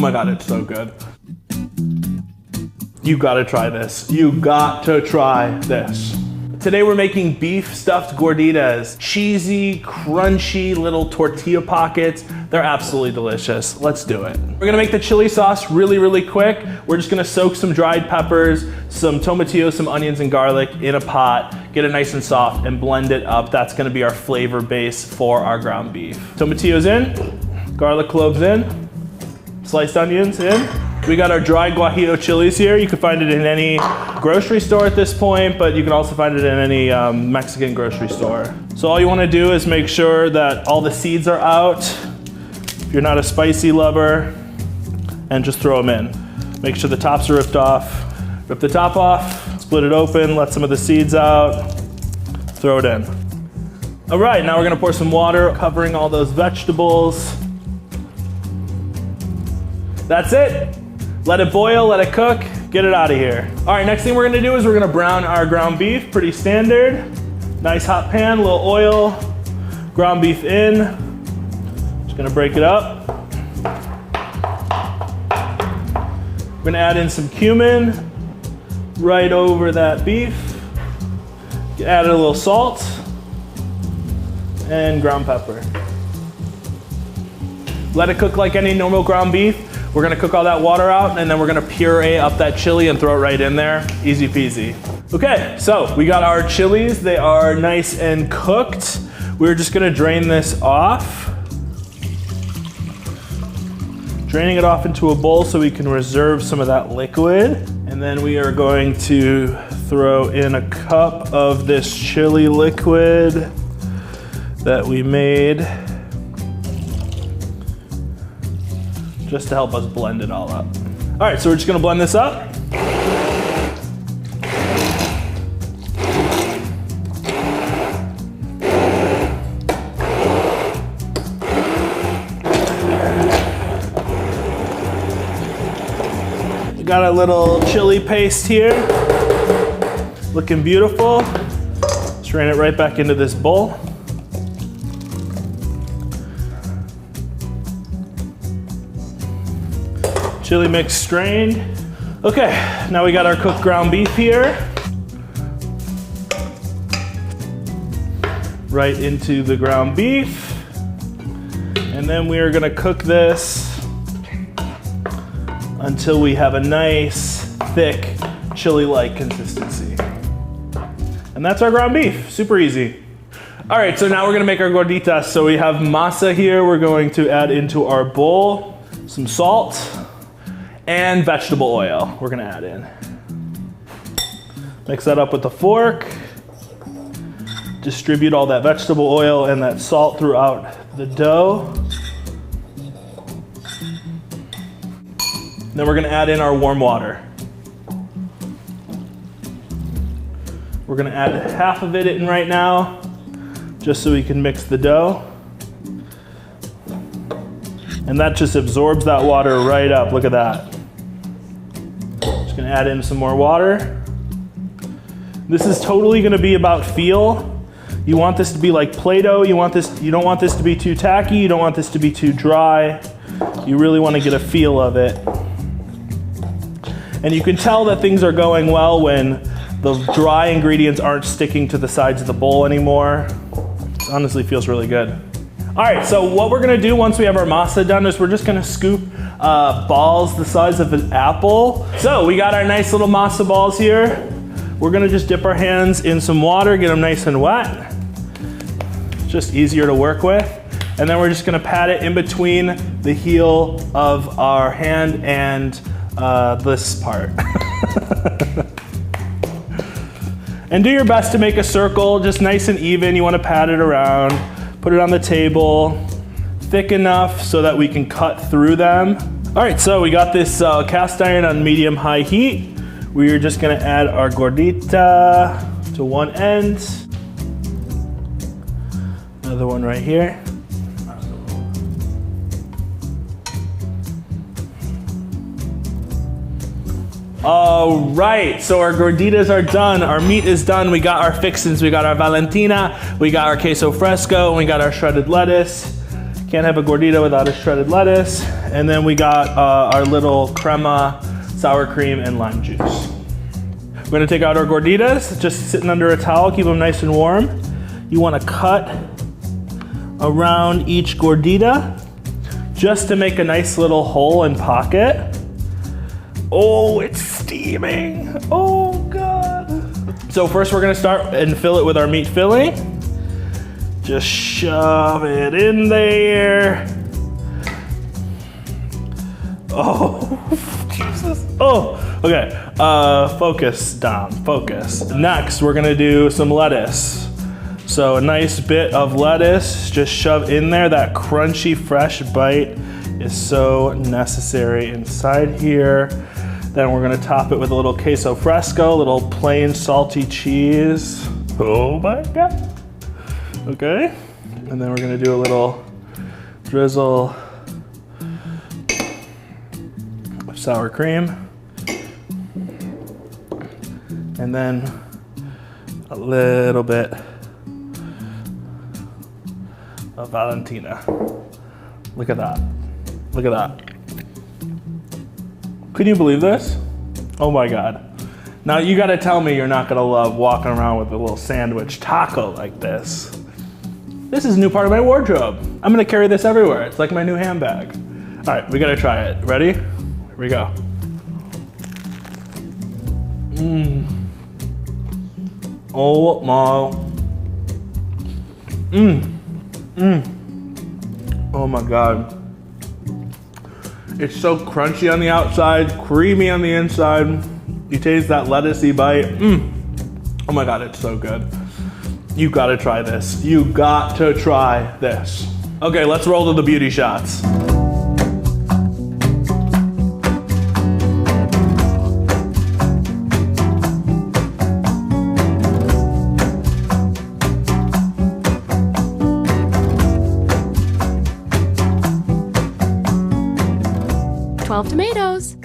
my God, it's so good. You gotta try this. You got to try this. Today we're making beef stuffed gorditas. Cheesy, crunchy little tortilla pockets. They're absolutely delicious. Let's do it. We're gonna make the chili sauce really, really quick. We're just gonna soak some dried peppers, some tomatillos, some onions and garlic in a pot, get it nice and soft and blend it up. That's gonna be our flavor base for our ground beef. Tomatillos in, garlic cloves in, sliced onions in. We got our dried guajillo chilies here. You can find it in any grocery store at this point, but you can also find it in any Mexican grocery store. So all you wanna do is make sure that all the seeds are out, if you're not a spicy lover, and just throw them in. Make sure the tops are ripped off. Rip the top off, split it open, let some of the seeds out, throw it in. All right, now we're gonna pour some water covering all those vegetables. That's it. Let it boil, let it cook, get it out of here. All right, next thing we're gonna do is we're gonna brown our ground beef, pretty standard. Nice hot pan, a little oil, ground beef in. Just gonna break it up. We're gonna add in some cumin right over that beef. Add a little salt and ground pepper. Let it cook like any normal ground beef. We're gonna cook all that water out and then we're gonna puree up that chili and throw it right in there. Easy peasy. Okay, so we got our chilies. They are nice and cooked. We're just gonna drain this off. Draining it off into a bowl so we can reserve some of that liquid. And then we are going to throw in a cup of this chili liquid that we made, just to help us blend it all up. All right, so we're just gonna blend this up. We got a little chili paste here, looking beautiful. Strain it right back into this bowl. Chili mix strained. Okay, now we got our cooked ground beef here. Right into the ground beef. And then we are gonna cook this until we have a nice, thick, chili-like consistency. And that's our ground beef, super easy. All right, so now we're gonna make our gorditas. So we have masa here. We're going to add into our bowl some salt, and vegetable oil we're gonna add in. Mix that up with a fork. Distribute all that vegetable oil and that salt throughout the dough. Then we're gonna add in our warm water. We're gonna add half of it in right now, just so we can mix the dough. And that just absorbs that water right up, look at that. Gonna add in some more water. This is totally gonna be about feel. You want this to be like Play-Doh. You don't want this to be too tacky. You don't want this to be too dry. You really wanna get a feel of it. And you can tell that things are going well when the dry ingredients aren't sticking to the sides of the bowl anymore. It honestly feels really good. All right, so what we're gonna do once we have our masa done is we're just gonna scoop balls the size of an apple. So we got our nice little masa balls here. We're gonna just dip our hands in some water, get them nice and wet. Just easier to work with. And then we're just gonna pat it in between the heel of our hand and this part. And do your best to make a circle, just nice and even. You wanna pat it around. Put it on the table, thick enough so that we can cut through them. All right, so we got this cast iron on medium-high heat. We're just gonna add our gordita to one end. Another one right here. All right, so our gorditas are done. Our meat is done. We got our fixins. We got our Valentina. We got our queso fresco. And we got our shredded lettuce. Can't have a gordita without a shredded lettuce. And then we got our little crema, sour cream, and lime juice. We're gonna take out our gorditas, just sitting under a towel, keep them nice and warm. You wanna cut around each gordita just to make a nice little hole and pocket. Oh, it's steaming. Oh God. So first we're gonna start and fill it with our meat filling. Just shove it in there. Oh, Jesus. Oh, okay. Focus, Dom, focus. Next, we're gonna do some lettuce. So a nice bit of lettuce, just shove in there. That crunchy, fresh bite is so necessary inside here. Then we're gonna top it with a little queso fresco, a little plain salty cheese. Oh my God. Okay, and then we're gonna do a little drizzle of sour cream. And then a little bit of Valentina. Look at that, look at that. Can you believe this? Oh my God. Now you gotta tell me you're not gonna love walking around with a little sandwich taco like this. This is a new part of my wardrobe. I'm gonna carry this everywhere. It's like my new handbag. All right, we gotta try it. Ready? Here we go. Oh my. Oh my God. It's so crunchy on the outside, creamy on the inside. You taste that lettucey bite. Oh my God, it's so good. You gotta try this. You got to try this. Okay, let's roll to the beauty shots. Tomatoes.